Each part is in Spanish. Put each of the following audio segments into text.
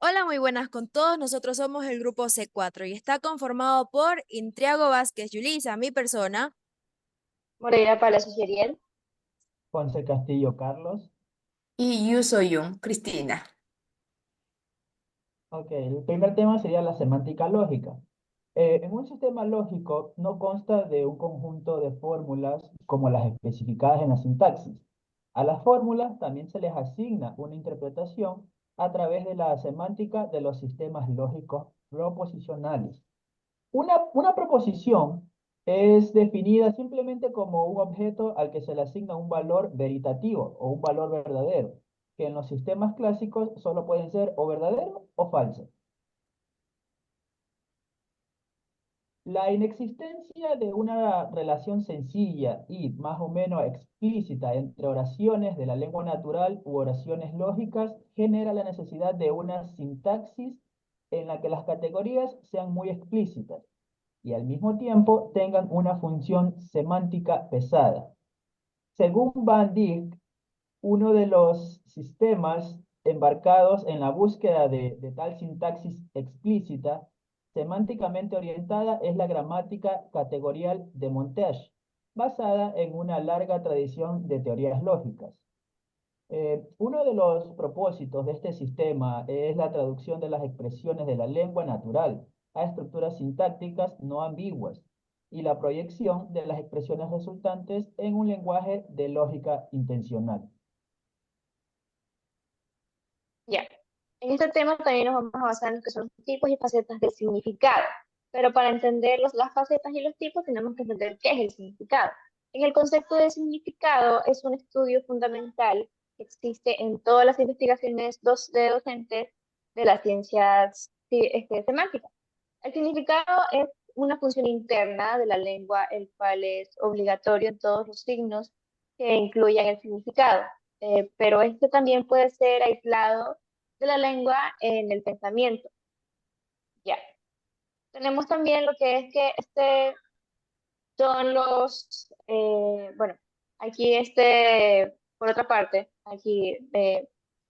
Hola, muy buenas con todos. Nosotros somos el grupo C4 y está conformado por Intriago Vázquez Yulisa, mi persona. Moreira Palacios Yeriel. Ponce Castillo Carlos. Y yo soy Cristina. Ok, el primer tema sería la semántica lógica. En un sistema lógico no consta de un conjunto de fórmulas como las especificadas en la sintaxis. A las fórmulas también se les asigna una interpretación a través de la semántica de los sistemas lógicos proposicionales. Una proposición es definida simplemente como un objeto al que se le asigna un valor veritativo o un valor verdadero, que en los sistemas clásicos solo pueden ser o verdadero o falso. La inexistencia de una relación sencilla y más o menos explícita entre oraciones de la lengua natural u oraciones lógicas genera la necesidad de una sintaxis en la que las categorías sean muy explícitas y al mismo tiempo tengan una función semántica pesada. Según Van Dijk, uno de los sistemas embarcados en la búsqueda de tal sintaxis explícita, semánticamente orientada, es la gramática categorial de Montage, basada en una larga tradición de teorías lógicas. Uno de los propósitos de este sistema es la traducción de las expresiones de la lengua natural a estructuras sintácticas no ambiguas y la proyección de las expresiones resultantes en un lenguaje de lógica intencional. Ya. En este tema también nos vamos a basar en lo que son los tipos y facetas del significado. Pero para entender las facetas y los tipos tenemos que entender qué es el significado. En el concepto de significado es un estudio fundamental que existe en todas las investigaciones de docentes de las ciencias semánticas. El significado es una función interna de la lengua, el cual es obligatorio en todos los signos que incluyan el significado. Pero este también puede ser aislado de la lengua en el pensamiento. Ya. Tenemos también lo que es que son bueno, aquí por otra parte, aquí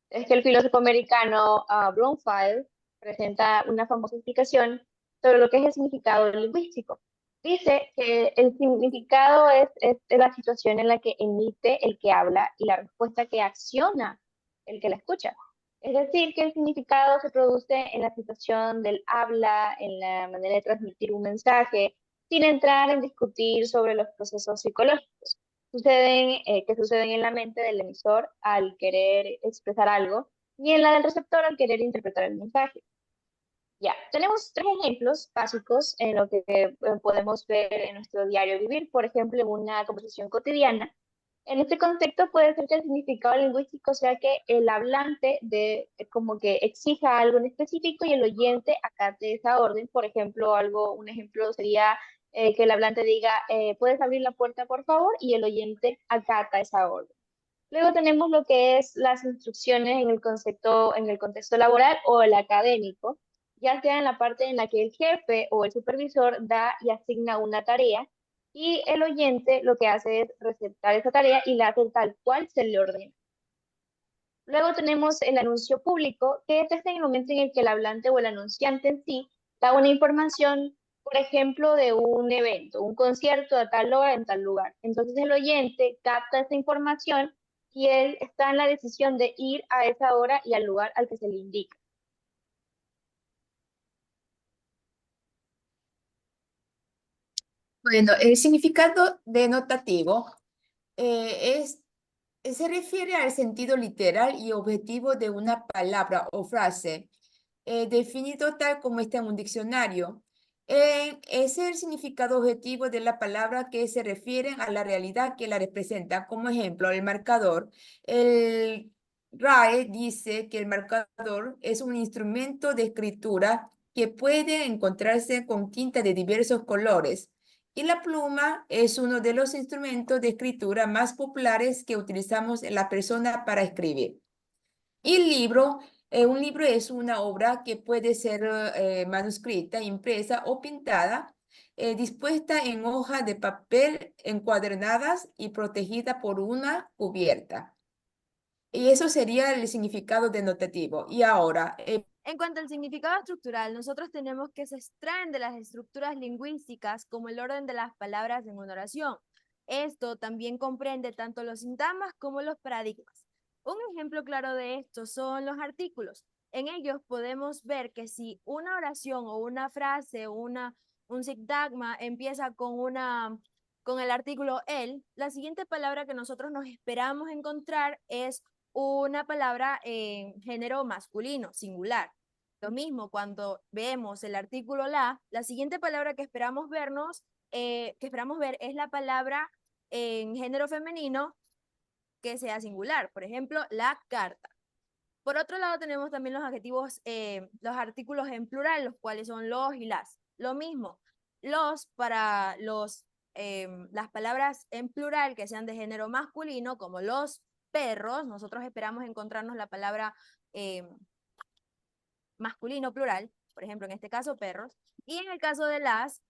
es que el filósofo americano Bromfield presenta una famosa explicación sobre lo que es el significado lingüístico. Dice que el significado es la situación en la que emite el que habla y la respuesta que acciona el que la escucha. Es decir, que el significado se produce en la situación del habla, en la manera de transmitir un mensaje, sin entrar en discutir sobre los procesos psicológicos que suceden en la mente del emisor al querer expresar algo y en la del receptor al querer interpretar el mensaje. Ya, tenemos tres ejemplos básicos en lo que podemos ver en nuestro diario vivir, por ejemplo, en una conversación cotidiana. En este contexto puede ser que el significado lingüístico sea que el hablante como que exija algo en específico y el oyente acate esa orden. Por ejemplo, un ejemplo sería que el hablante diga, ¿puedes abrir la puerta, por favor? Y el oyente acata esa orden. Luego tenemos lo que es las instrucciones en el contexto laboral o el académico, ya sea en la parte en la que el jefe o el supervisor da y asigna una tarea y el oyente lo que hace es receptar esa tarea y la hace tal cual se le ordena. Luego tenemos el anuncio público, que es en el momento en el que el hablante o el anunciante en sí da una información, por ejemplo, de un evento, un concierto a tal hora en tal lugar. Entonces el oyente capta esa información y él está en la decisión de ir a esa hora y al lugar al que se le indica. Bueno, el significado denotativo se refiere al sentido literal y objetivo de una palabra o frase, definido tal como está en un diccionario. Es el significado objetivo de la palabra que se refiere a la realidad que la representa. Como ejemplo, el marcador. El RAE dice que el marcador es un instrumento de escritura que puede encontrarse con tinta de diversos colores. Y la pluma es uno de los instrumentos de escritura más populares que utilizamos en la persona para escribir. Y el libro, un libro es una obra que puede ser manuscrita, impresa o pintada, dispuesta en hojas de papel encuadernadas y protegida por una cubierta. Y eso sería el significado denotativo. Y ahora, En cuanto al significado estructural, nosotros tenemos que se extraen de las estructuras lingüísticas como el orden de las palabras en una oración. Esto también comprende tanto los sintagmas como los paradigmas. Un ejemplo claro de esto son los artículos. En ellos podemos ver que si una oración o una frase o un sintagma empieza con el artículo el, la siguiente palabra que nosotros nos esperamos encontrar es una palabra en género masculino, singular. Lo mismo cuando vemos el artículo la siguiente palabra que esperamos ver es la palabra en género femenino que sea singular. Por ejemplo, la carta. Por otro lado, tenemos también los adjetivos, los artículos en plural, los cuales son los y las. Lo mismo, los para las palabras en plural que sean de género masculino, como los perros, nosotros esperamos encontrarnos la palabra masculino plural, por ejemplo, en este caso perros, y en el caso de las,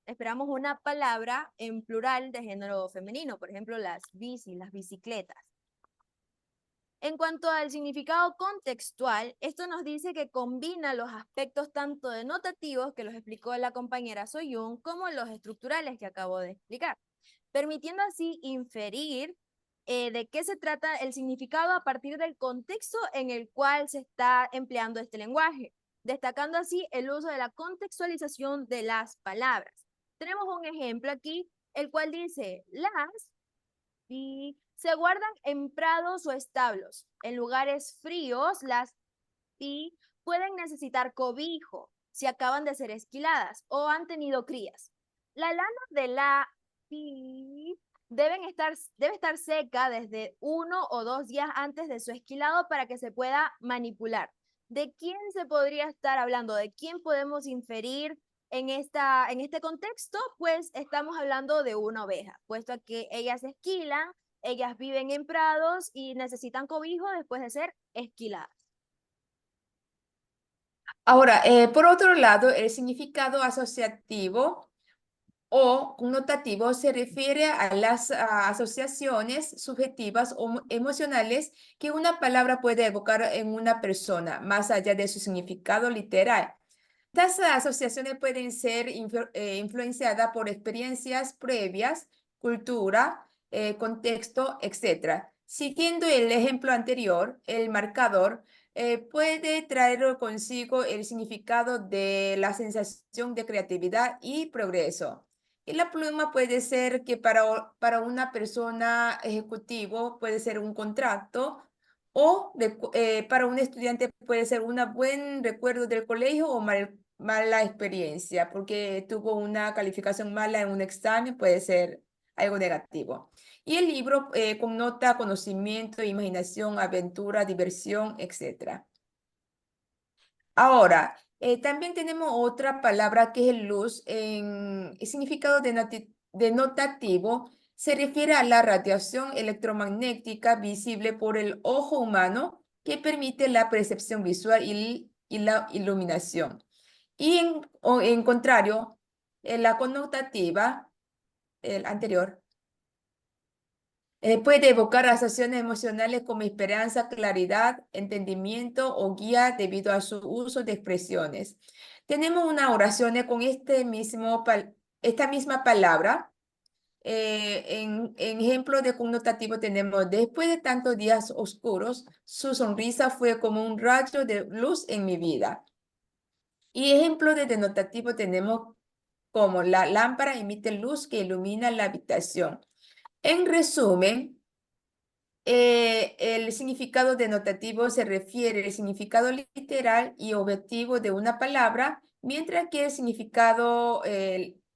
esperamos una palabra en plural de género femenino, por ejemplo, las bicis, las bicicletas. En cuanto al significado contextual, esto nos dice que combina los aspectos tanto denotativos, que los explicó la compañera Soyun, como los estructurales que acabo de explicar, permitiendo así inferir de qué se trata el significado a partir del contexto en el cual se está empleando este lenguaje, destacando así el uso de la contextualización de las palabras. Tenemos un ejemplo aquí, el cual dice, las y se guardan en prados o establos. En lugares fríos, las pi pueden necesitar cobijo si acaban de ser esquiladas o han tenido crías. La lana de la pi debe estar seca desde 1 o 2 días antes de su esquilado para que se pueda manipular. ¿De quién se podría estar hablando? ¿De quién podemos inferir en este contexto? Pues estamos hablando de una oveja, puesto que ellas esquilan, ellas viven en prados y necesitan cobijo después de ser esquiladas. Ahora, por otro lado, el significado asociativo o connotativo se refiere a las asociaciones subjetivas o emocionales que una palabra puede evocar en una persona, más allá de su significado literal. Estas asociaciones pueden ser influenciadas por experiencias previas, cultura, contexto, etc. Siguiendo el ejemplo anterior, el marcador puede traer consigo el significado de la sensación de creatividad y progreso. Y la pluma puede ser que para una persona ejecutivo puede ser un contrato o para un estudiante puede ser un buen recuerdo del colegio o mala experiencia porque tuvo una calificación mala en un examen, puede ser algo negativo. Y el libro connota conocimiento, imaginación, aventura, diversión, etc. Ahora, también tenemos otra palabra que es luz. En el significado denotativo se refiere a la radiación electromagnética visible por el ojo humano que permite la percepción visual y la iluminación. Y en contrario, la connotativa, el anterior, puede evocar asociaciones emocionales como esperanza, claridad, entendimiento o guía debido a su uso de expresiones. Tenemos una oración con esta misma palabra. En ejemplo de connotativo tenemos, después de tantos días oscuros, su sonrisa fue como un rayo de luz en mi vida. Y ejemplo de denotativo tenemos como la lámpara emite luz que ilumina la habitación. En resumen, el significado denotativo se refiere al significado literal y objetivo de una palabra, mientras que el significado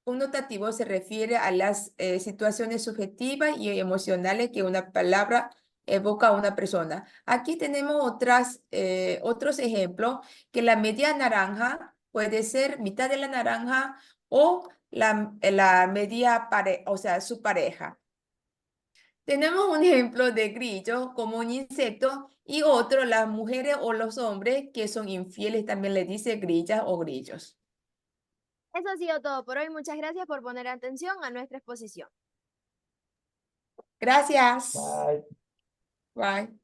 connotativo se refiere a las situaciones subjetivas y emocionales que una palabra evoca a una persona. Aquí tenemos otros ejemplos, que la media naranja puede ser mitad de la naranja o la media o sea, su pareja. Tenemos un ejemplo de grillo como un insecto y otro, las mujeres o los hombres que son infieles también le dice grillas o grillos. Eso ha sido todo por hoy. Muchas gracias por poner atención a nuestra exposición. Gracias. Bye. Bye.